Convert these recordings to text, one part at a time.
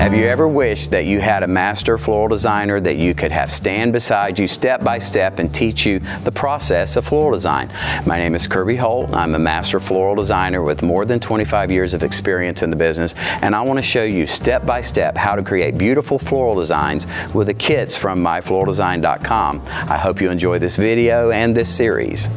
Have you ever wished that you had a master floral designer that you could have stand beside you step by step and teach you the process of floral design? My name is Kirby Holt. I'm a master floral designer with more than 25 years of experience in the business, and I want to show you step by step how to create beautiful floral designs with the kits from myfloraldesign.com. I hope you enjoy this video and this series.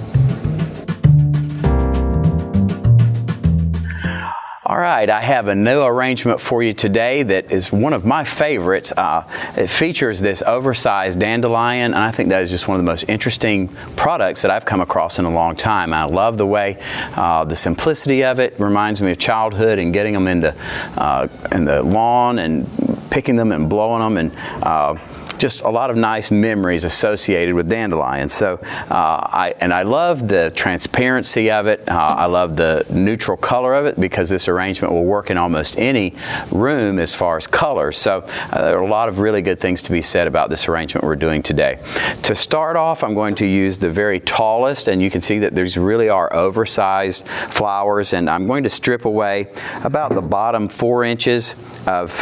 All right, I have a new arrangement for you today that is one of my favorites. It features this oversized dandelion, and I think that is just one of the most interesting products that I've come across in a long time. I love the way, the simplicity of it reminds me of childhood and getting them in the lawn and picking them and blowing them, and just a lot of nice memories associated with dandelions. So I love the transparency of it. I love the neutral color of it because this arrangement will work in almost any room as far as colors. So there are a lot of really good things to be said about this arrangement we're doing today. To start off, I'm going to use the very tallest, and you can see that these really are oversized flowers, and I'm going to strip away about the bottom 4 inches of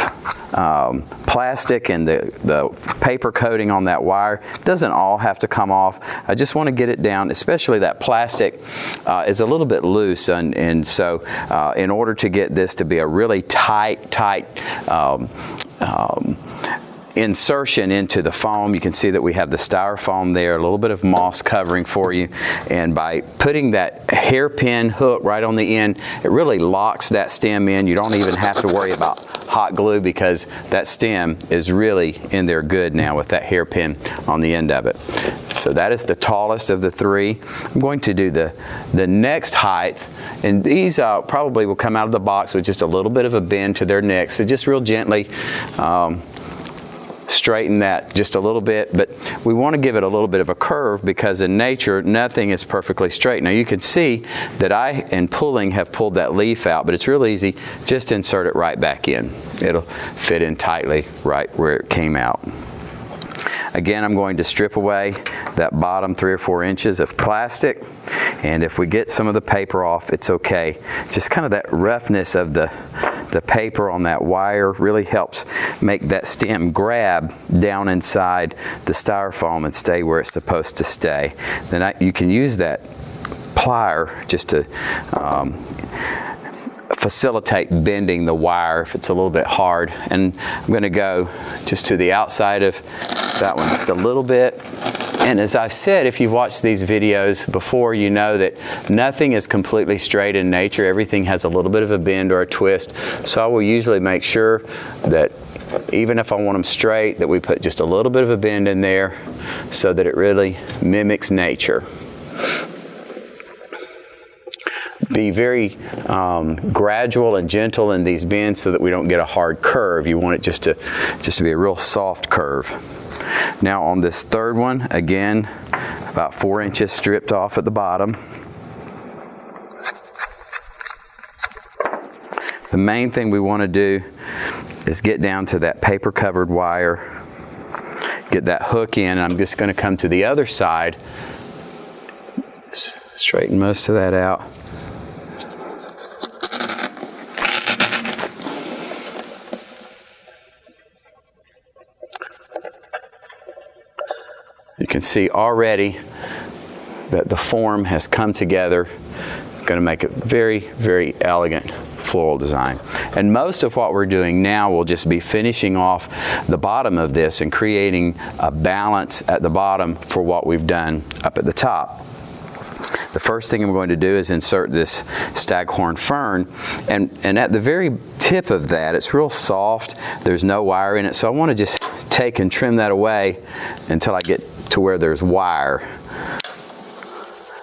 plastic and the paper coating on that wire. It doesn't all have to come off. I just want to get it down, especially that plastic is a little bit loose, and so in order to get this to be a really tight insertion into the foam, you can see that we have the styrofoam there, a little bit of moss covering for you, and by putting that hairpin hook right on the end, it really locks that stem in. You don't even have to worry about hot glue because that stem is really in there good now with that hairpin on the end of it. So that is the tallest of the 3. I'm going to do the next height, and these probably will come out of the box with just a little bit of a bend to their neck, so just real gently straighten that just a little bit, but we want to give it a little bit of a curve because in nature nothing is perfectly straight. Now you can see that I, in pulling, have pulled that leaf out, but it's real easy. Just insert it right back in. It'll fit in tightly right where it came out. Again, I'm going to strip away that bottom 3 or 4 inches of plastic, and if we get some of the paper off, it's okay. Just kind of that roughness of the paper on that wire really helps make that stem grab down inside the styrofoam and stay where it's supposed to stay. Then you can use that plier just to facilitate bending the wire if it's a little bit hard. And I'm going to go just to the outside of that one just a little bit. And as I've said, if you've watched these videos before, you know that nothing is completely straight in nature. Everything has a little bit of a bend or a twist. So I will usually make sure that even if I want them straight, that we put just a little bit of a bend in there so that it really mimics nature. Be very gradual and gentle in these bends so that we don't get a hard curve. You want it just to be a real soft curve. Now on this third one, again, about 4 inches stripped off at the bottom. The main thing we want to do is get down to that paper covered wire, get that hook in, and I'm just going to come to the other side, straighten most of that out. You can see already that the form has come together. It's going to make a very, very elegant floral design. And most of what we're doing now will just be finishing off the bottom of this and creating a balance at the bottom for what we've done up at the top. The first thing I'm going to do is insert this Staghorn Fern, and at the very tip of that, it's real soft. There's no wire in it, so I want to just take and trim that away until I get to where there's wire,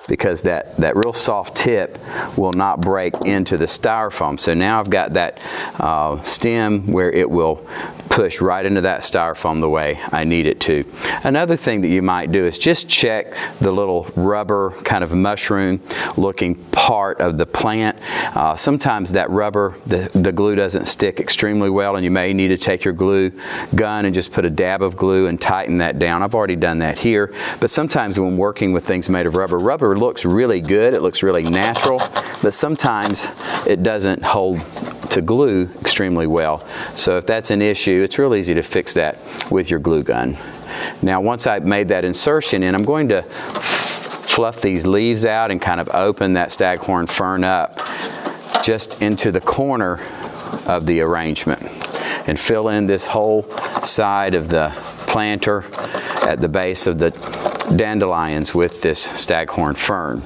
because that real soft tip will not break into the styrofoam. So now I've got that stem where it will push right into that styrofoam the way I need it to. Another thing that you might do is just check the little rubber kind of mushroom looking part of the plant. Sometimes that rubber, the glue doesn't stick extremely well, and you may need to take your glue gun and just put a dab of glue and tighten that down. I've already done that here, but sometimes when working with things made of rubber, rubber looks really good, it looks really natural, but sometimes it doesn't hold to glue extremely well. So if that's an issue, it's real easy to fix that with your glue gun. Now once I've made that insertion in, I'm going to fluff these leaves out and kind of open that Staghorn Fern up just into the corner of the arrangement and fill in this whole side of the planter at the base of the dandelions with this Staghorn Fern.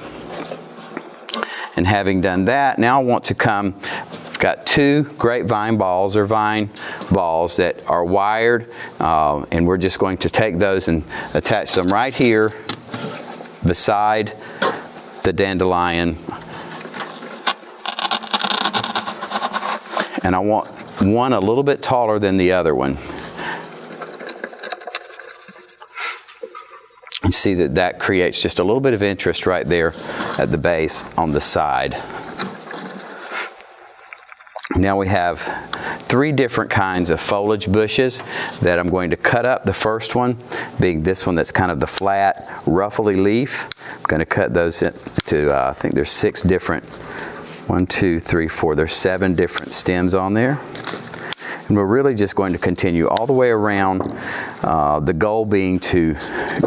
And having done that, now I want to come, I've got 2 grapevine balls or vine balls that are wired, and we're just going to take those and attach them right here beside the dandelion. And I want one a little bit taller than the other one. You see that creates just a little bit of interest right there at the base on the side. Now we have 3 different kinds of foliage bushes that I'm going to cut up. The first one being this one that's kind of the flat, ruffly leaf. I'm going to cut those into, I think there's 6 different, 1, 2, 3, 4, there's 7 different stems on there. And we're really just going to continue all the way around, the goal being to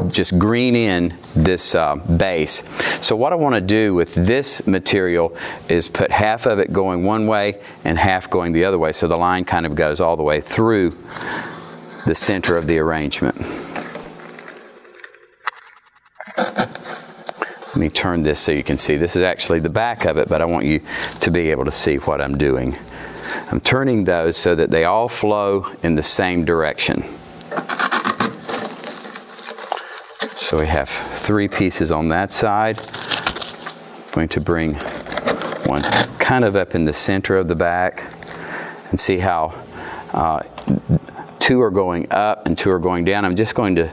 just green in this base. So what I want to do with this material is put half of it going one way and half going the other way, so the line kind of goes all the way through the center of the arrangement. Let me turn this so you can see. This is actually the back of it, but I want you to be able to see what I'm doing. I'm turning those so that they all flow in the same direction. So we have 3 pieces on that side. I'm going to bring one kind of up in the center of the back and see how 2 are going up and 2 are going down. I'm just going to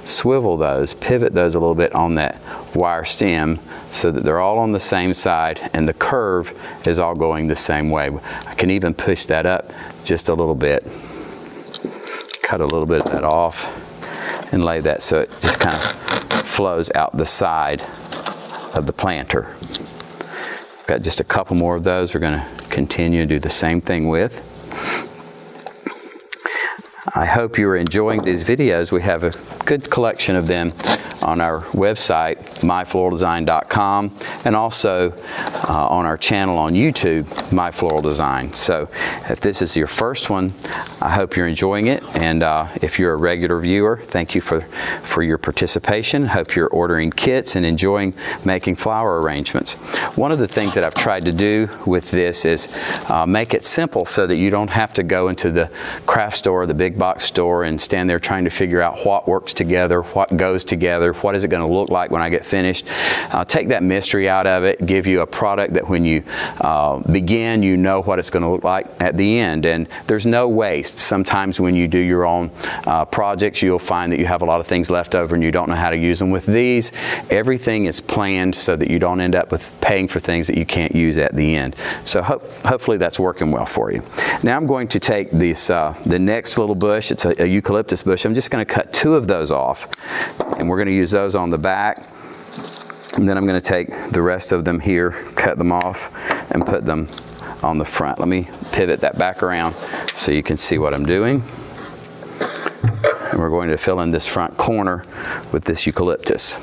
swivel those, pivot those a little bit on that wire stem so that they're all on the same side and the curve is all going the same way. I can even push that up just a little bit, cut a little bit of that off and lay that so it just kind of flows out the side of the planter. Got just a couple more of those we're going to continue to do the same thing with. I hope you're enjoying these videos. We have a good collection of them on our website, myfloraldesign.com, and also on our channel on YouTube, My Floral Design. So if this is your first one, I hope you're enjoying it. And if you're a regular viewer, thank you for your participation. Hope you're ordering kits and enjoying making flower arrangements. One of the things that I've tried to do with this is make it simple so that you don't have to go into the craft store, the big box store, and stand there trying to figure out what works together, what goes together, what is it going to look like when I get finished. Take that mystery out of it, give you a product that when you begin, you know what it's going to look like at the end. And there's no waste. Sometimes when you do your own projects, you'll find that you have a lot of things left over and you don't know how to use them. With these, everything is planned so that you don't end up with paying for things that you can't use at the end. So hopefully that's working well for you. Now I'm going to take this, the next little bush. It's a eucalyptus bush. I'm just going to cut 2 of those off, and we're going to use those on the back. And then I'm going to take the rest of them here, cut them off, and put them on the front. Let me pivot that back around so you can see what I'm doing. And we're going to fill in this front corner with this eucalyptus.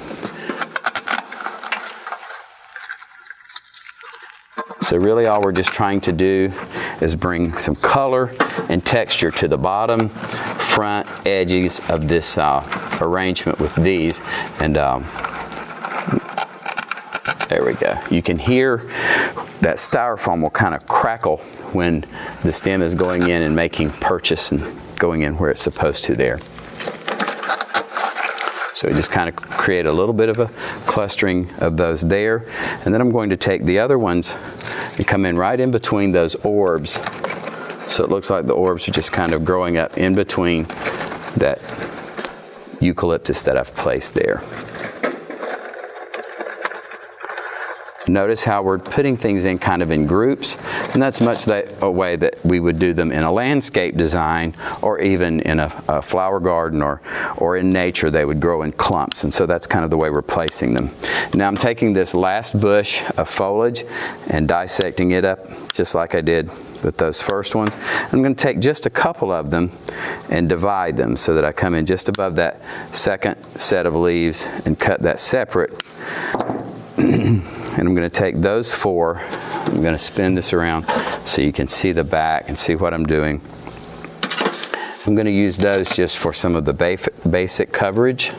So really all we're just trying to do is bring some color and texture to the bottom, front edges of this arrangement with these. And there we go. You can hear that styrofoam will kind of crackle when the stem is going in and making purchase and going in where it's supposed to there. So we just kind of create a little bit of a clustering of those there. And then I'm going to take the other ones and come in right in between those orbs. So it looks like the orbs are just kind of growing up in between that eucalyptus that I've placed there. Notice how we're putting things in kind of in groups, and that's much a way that we would do them in a landscape design, or even in a flower garden, or in nature. They would grow in clumps, and so that's kind of the way we're placing them. Now I'm taking this last bush of foliage and dissecting it up just like I did with those first ones. I'm going to take just a couple of them and divide them so that I come in just above that second set of leaves and cut that separate. And I'm going to take those 4, I'm going to spin this around so you can see the back and see what I'm doing. I'm going to use those just for some of the basic coverage.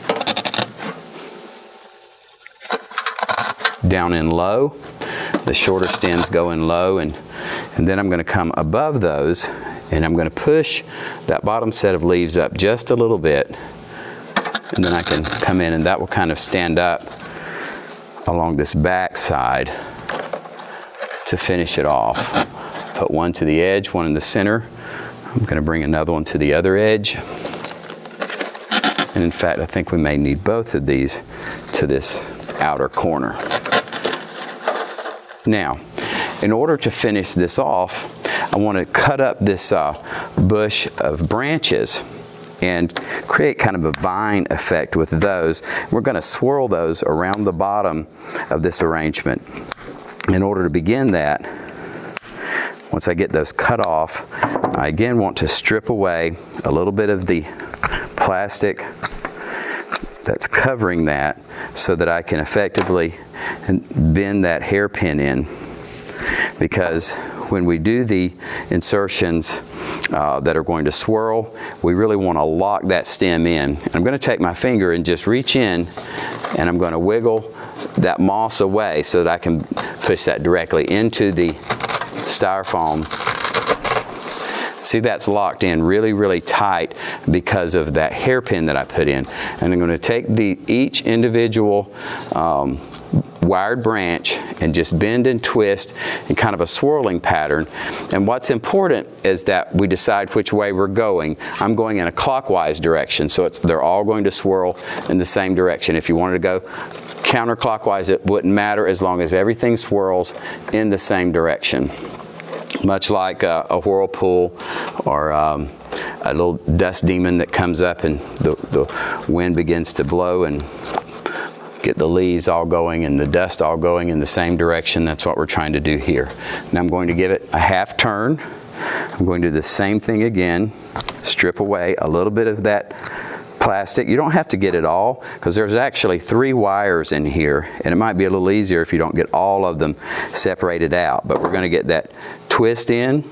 Down in low, the shorter stems go in low, and then I'm going to come above those, and I'm going to push that bottom set of leaves up just a little bit, and then I can come in, and that will kind of stand up along this back side to finish it off. Put one to the edge, one in the center. I'm going to bring another one to the other edge. And in fact, I think we may need both of these to this outer corner. Now, in order to finish this off, I want to cut up this bush of branches and create kind of a vine effect with those. We're going to swirl those around the bottom of this arrangement. In order to begin that, once I get those cut off, I again want to strip away a little bit of the plastic that's covering that so that I can effectively bend that hairpin in. Because when we do the insertions that are going to swirl, we really want to lock that stem in. And I'm going to take my finger and just reach in, and I'm going to wiggle that moss away so that I can push that directly into the styrofoam. See, that's locked in really, really tight because of that hairpin that I put in. And I'm going to take each individual wired branch and just bend and twist in kind of a swirling pattern. And what's important is that we decide which way we're going. I'm going in a clockwise direction, so they're all going to swirl in the same direction. If you wanted to go counterclockwise, it wouldn't matter as long as everything swirls in the same direction. Much like a whirlpool or a little dust demon that comes up and the wind begins to blow and get the leaves all going and the dust all going in the same direction. That's what we're trying to do here. Now I'm going to give it a half turn. I'm going to do the same thing again. Strip away a little bit of that plastic. You don't have to get it all, because there's actually 3 wires in here, and it might be a little easier if you don't get all of them separated out. But we're going to get that twist in.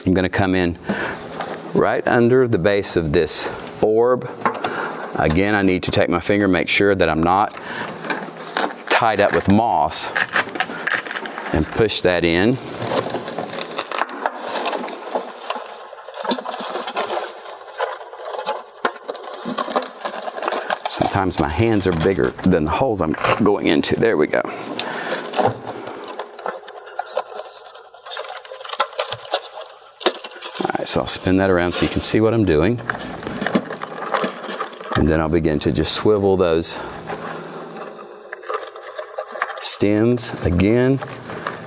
I'm going to come in right under the base of this orb. Again, I need to take my finger, make sure that I'm not tied up with moss, and push that in. Sometimes my hands are bigger than the holes I'm going into. There we go. All right, so I'll spin that around so you can see what I'm doing. And then I'll begin to just swivel those stems again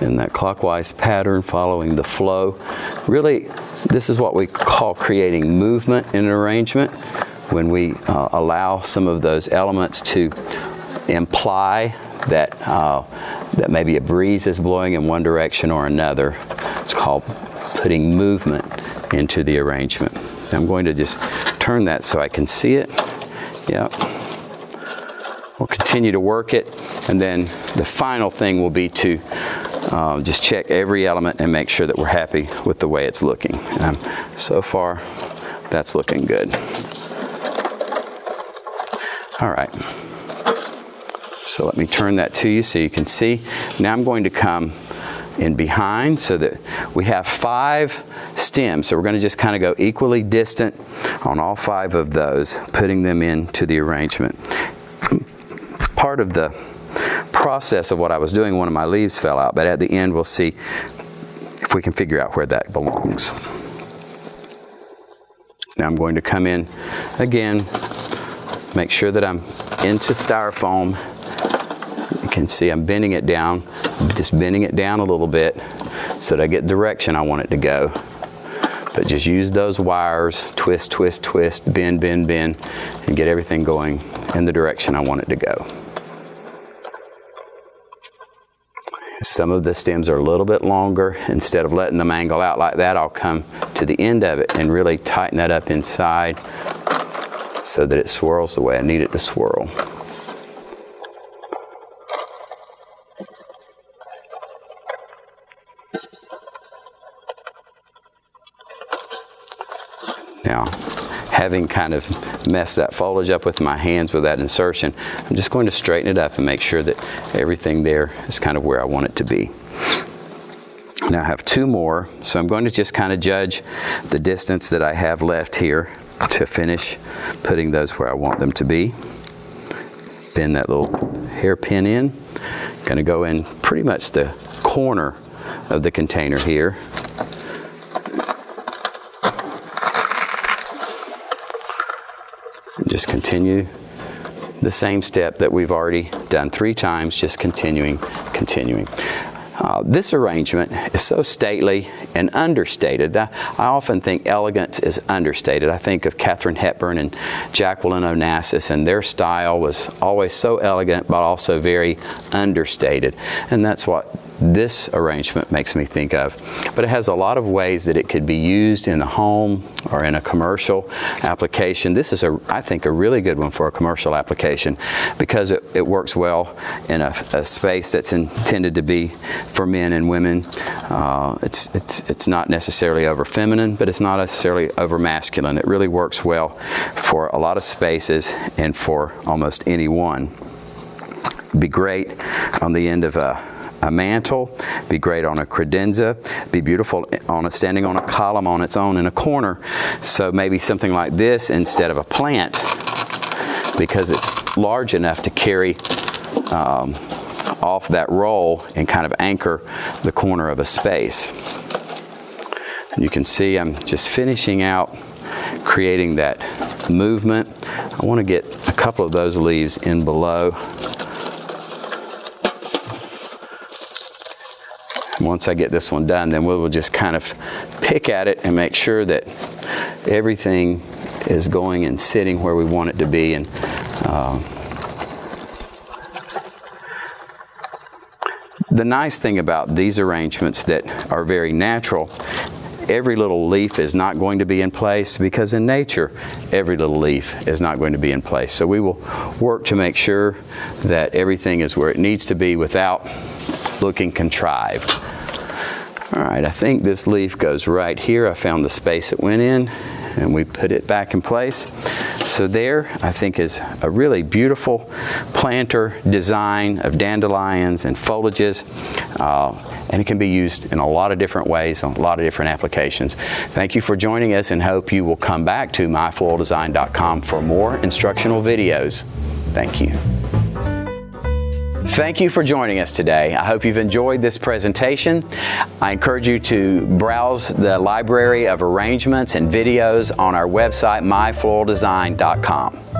in that clockwise pattern, following the flow. Really, this is what we call creating movement in an arrangement, when we allow some of those elements to imply that that maybe a breeze is blowing in one direction or another. It's called putting movement into the arrangement. Now I'm going to just turn that so I can see it. Yep. We'll continue to work it, and then the final thing will be to just check every element and make sure that we're happy with the way it's looking. And so far, that's looking good. All right. So let me turn that to you so you can see. Now I'm going to come in behind so that we have 5 stems. So we're going to just kind of go equally distant on all 5 of those, putting them into the arrangement. Part of the process of what I was doing, one of my leaves fell out, but at the end we'll see if we can figure out where that belongs. Now I'm going to come in again, make sure that I'm into styrofoam. You can see I'm bending it down, just bending it down a little bit so that I get the direction I want it to go. But just use those wires, twist, twist, twist, bend, bend, bend, and get everything going in the direction I want it to go. Some of the stems are a little bit longer. Instead of letting them angle out like that, I'll come to the end of it and really tighten that up inside so that it swirls the way I need it to swirl. Now, having kind of messed that foliage up with my hands with that insertion, I'm just going to straighten it up and make sure that everything there is kind of where I want it to be. Now I have two more, so I'm going to just kind of judge the distance that I have left here to finish putting those where I want them to be. Bend that little hairpin in. Going to go in pretty much the corner of the container here. Just continue the same step that we've already done 3 times, just continuing. This arrangement is so stately and understated. I often think elegance is understated. I think of Katharine Hepburn and Jacqueline Onassis, and their style was always so elegant but also very understated. And that's what this arrangement makes me think of. But it has a lot of ways that it could be used in the home or in a commercial application. This is, I think, a really good one for a commercial application because it works well in a space that's intended to be for men and women. It's not necessarily over feminine, but it's not necessarily over masculine. It really works well for a lot of spaces and for almost anyone. Be great on the end of a mantle, be great on a credenza, be beautiful on a standing on a column on its own in a corner. So maybe something like this instead of a plant, because it's large enough to carry off that roll and kind of anchor the corner of a space. And you can see I'm just finishing out creating that movement. I want to get a couple of those leaves in below. Once I get this one done, then we'll just kind of pick at it and make sure that everything is going and sitting where we want it to be. And the nice thing about these arrangements that are very natural, every little leaf is not going to be in place, because in nature, every little leaf is not going to be in place. So we will work to make sure that everything is where it needs to be without looking contrived. All right, I think this leaf goes right here. I found the space it went in, and we put it back in place. So there, I think, is a really beautiful planter design of dandelions and foliages, and it can be used in a lot of different ways, on a lot of different applications. Thank you for joining us, and hope you will come back to myfloraldesign.com for more instructional videos. Thank you. Thank you for joining us today. I hope you've enjoyed this presentation. I encourage you to browse the library of arrangements and videos on our website, myfloraldesign.com.